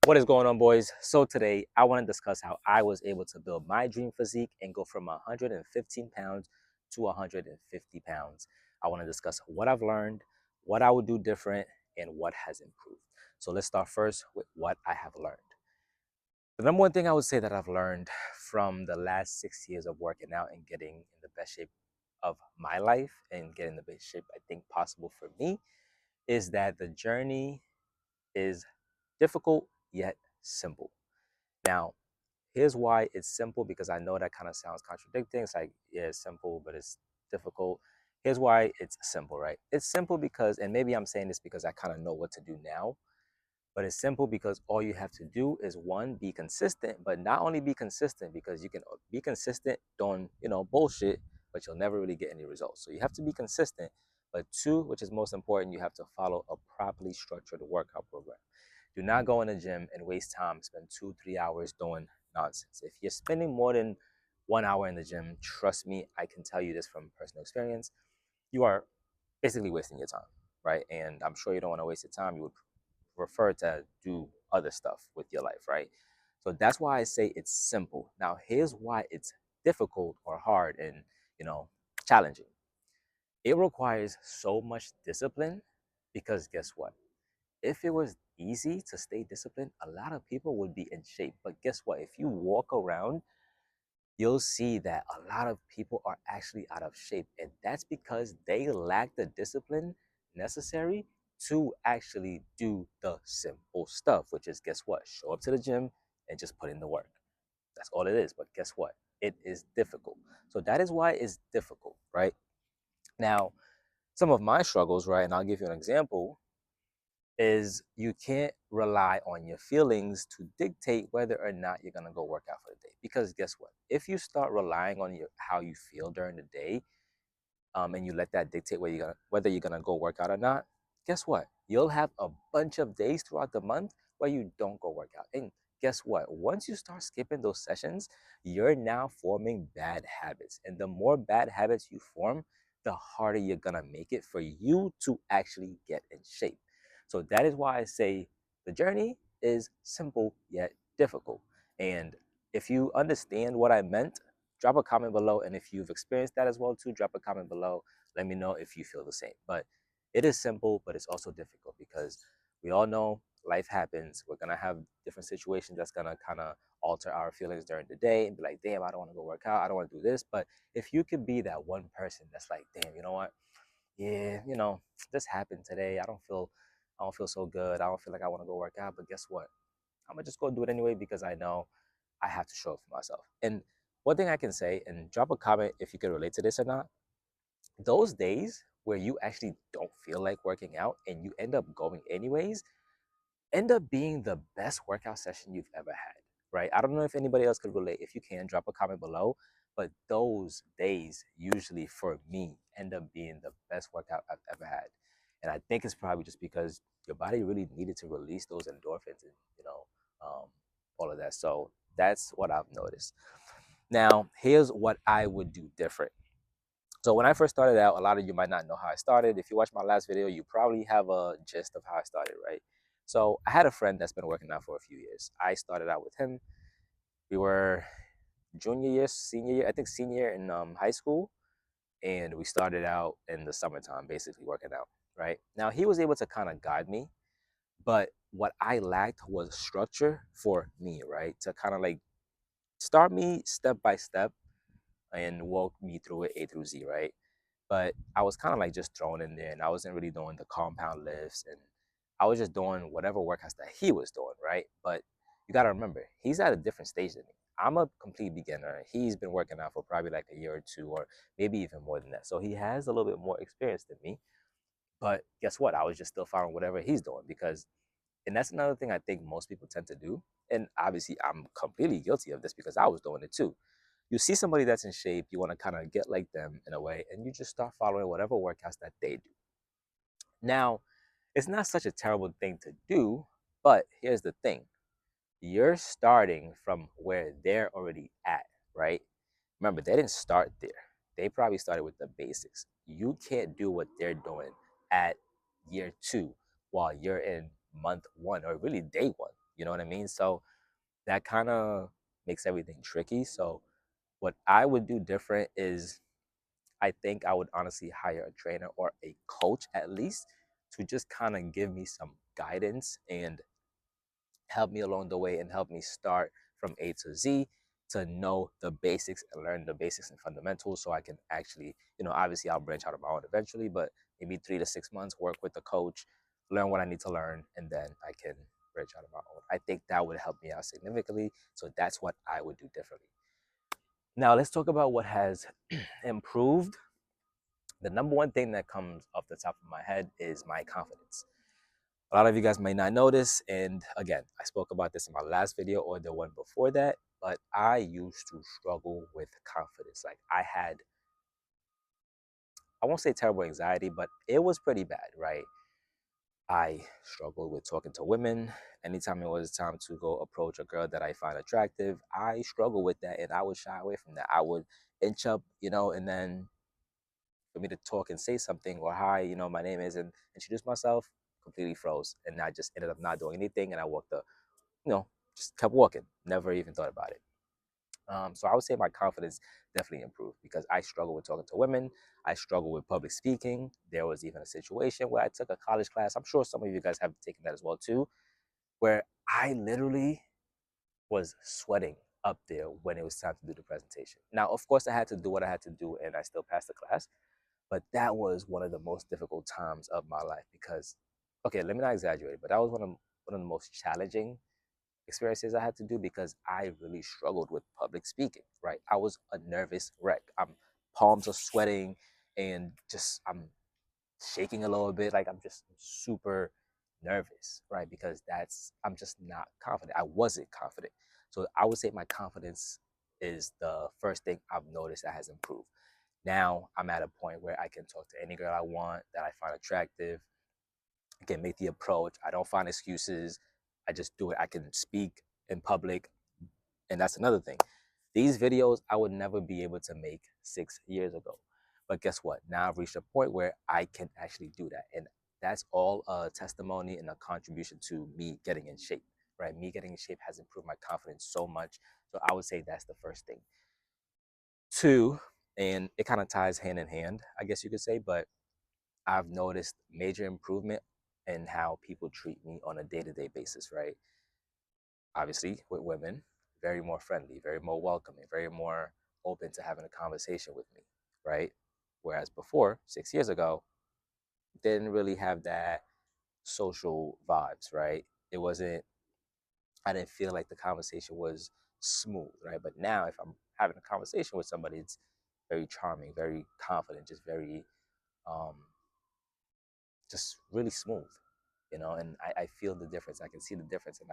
What is going on, boys? So today I want to discuss how I was able to build my dream physique and go from 115 pounds to 150 pounds. I want to discuss what I've learned, what I would do different, and what has improved. So let's start first with what I have learned. The number one thing I would say that I've learned from the last 6 years of working out and getting in the best shape of my life and getting the best shape I think possible for me is that the journey is difficult yet simple. Now, here's why it's simple, because I know that kind of sounds contradicting. It's like, yeah, it's simple, but it's difficult. Here's why it's simple, right? It's simple because, and maybe I'm saying this because I kind of know what to do now, but it's simple because all you have to do is one, be consistent, but not only be consistent because you can be consistent doing, bullshit, but you'll never really get any results. So you have to be consistent. But two, which is most important, you have to follow a properly structured workout program. Do not go in the gym and waste time, spend 2, 3 hours doing nonsense. If you're spending more than 1 hour in the gym, trust me, I can tell you this from personal experience, you are basically wasting your time, right? And I'm sure you don't want to waste your time. You would prefer to do other stuff with your life, right? So that's why I say it's simple. Now, here's why it's difficult or hard and, you know, challenging. It requires so much discipline because guess what? If it was easy to stay disciplined, a lot of people would be in shape. But guess what? If you walk around, you'll see that a lot of people are actually out of shape. And that's because they lack the discipline necessary to actually do the simple stuff, which is guess what? Show up to the gym and just put in the work. That's all it is. But guess what? It is difficult. So that is why it's difficult, right? Now, some of my struggles, right? And I'll give you an example is you can't rely on your feelings to dictate whether or not you're gonna go work out for the day. Because guess what? If you start relying on your how you feel during the day, and you let that dictate whether you're gonna go work out or not, guess what? You'll have a bunch of days throughout the month where you don't go work out. And guess what? Once you start skipping those sessions, you're now forming bad habits. And the more bad habits you form, the harder you're gonna make it for you to actually get in shape. So that is why I say the journey is simple yet difficult. And if you understand what I meant, drop a comment below. And if you've experienced that as well too, drop a comment below. Let me know if you feel the same. But it is simple, but it's also difficult because we all know life happens. We're gonna have different situations that's gonna kind of alter our feelings during the day and be like, damn, I don't want to go work out. I don't want to do this. But if you could be that one person that's like, damn, you know what? Yeah, this happened today. I don't feel so good. I don't feel like I want to go work out. But guess what? I'm gonna just go do it anyway because I know I have to show up for myself. And one thing I can say, and drop a comment if you can relate to this or not, those days where you actually don't feel like working out and you end up going anyways, end up being the best workout session you've ever had, right? I don't know if anybody else could relate. If you can, drop a comment below. But those days, usually for me, end up being the best workout I've ever had. And I think it's probably just because your body really needed to release those endorphins and, all of that. So that's what I've noticed. Now, here's what I would do different. So when I first started out, a lot of you might not know how I started. If you watch my last video, you probably have a gist of how I started, right? So I had a friend that's been working out for a few years. I started out with him. We were junior year, senior year, I think senior year in high school, and we started out in the summertime, basically working out. Right now, he was able to kind of guide me, but what I lacked was structure for me, right? To kind of like start me step by step and walk me through it A through Z, right? But I was kind of like just thrown in there and I wasn't really doing the compound lifts and I was just doing whatever workouts that he was doing, right? But you got to remember, he's at a different stage than me. I'm a complete beginner. He's been working out for probably like a year or two, or maybe even more than that. So he has a little bit more experience than me. But guess what? I was just still following whatever he's doing because, and that's another thing I think most people tend to do. And obviously, I'm completely guilty of this because I was doing it too. You see somebody that's in shape, you want to kind of get like them in a way, and you just start following whatever workouts that they do. Now, it's not such a terrible thing to do, but here's the thing, you're starting from where they're already at, right? Remember, they didn't start there. They probably started with the basics. You can't do what they're doing at year two while you're in month one or really day one. You know what I mean? So that kind of makes everything tricky. So what I would do different is I think I would honestly hire a trainer or a coach at least to just kind of give me some guidance and help me along the way and help me start from A to Z to know the basics and learn the basics and fundamentals so I can actually, obviously I'll branch out on my own eventually, but maybe 3 to 6 months work with the coach, learn what I need to learn, and then I can branch out on my own. I think that would help me out significantly. So that's what I would do differently. Now let's talk about what has improved. The number one thing that comes off the top of my head is my confidence. A lot of you guys may not know this, and again, I spoke about this in my last video or the one before that, but I used to struggle with confidence. Like I had, I won't say terrible anxiety, but it was pretty bad, right? I struggled with talking to women. Anytime it was time to go approach a girl that I find attractive, I struggled with that and I would shy away from that. I would inch up, and then for me to talk and say something or hi, my name is, and introduce myself, completely froze. And I just ended up not doing anything and I walked up, you know, just kept walking, never even thought about it. So I would say my confidence definitely improved because I struggle with talking to women. I struggle with public speaking. There was even a situation where I took a college class. I'm sure some of you guys have taken that as well too, where I literally was sweating up there when it was time to do the presentation. Now, of course, I had to do what I had to do, and I still passed the class. But that was one of the most difficult times of my life because, okay, let me not exaggerate, but that was one of the most challenging experiences I had to do because I really struggled with public speaking, right? I was a nervous wreck. Palms are sweating and just I'm shaking a little bit. Like I'm just super nervous, right? Because I'm just not confident. I wasn't confident. So I would say my confidence is the first thing I've noticed that has improved. Now I'm at a point where I can talk to any girl I want that I find attractive. I can make the approach. I don't find excuses. I just do it. I can speak in public. And that's another thing. These videos I would never be able to make 6 years ago. But guess what? Now I've reached a point where I can actually do that. And that's all a testimony and a contribution to me getting in shape, right? Me getting in shape has improved my confidence so much. So I would say that's the first thing. Two, and it kind of ties hand in hand, I guess you could say, but I've noticed major improvement in how people treat me on a day-to-day basis, right? Obviously, with women, very more friendly, very more welcoming, very more open to having a conversation with me, right? Whereas before, 6 years ago, didn't really have that social vibes, right? It wasn't, I didn't feel like the conversation was smooth, right? But now, if I'm having a conversation with somebody, it's very charming, very confident, just very, um, just really smooth, and I feel the difference. I can see the difference. And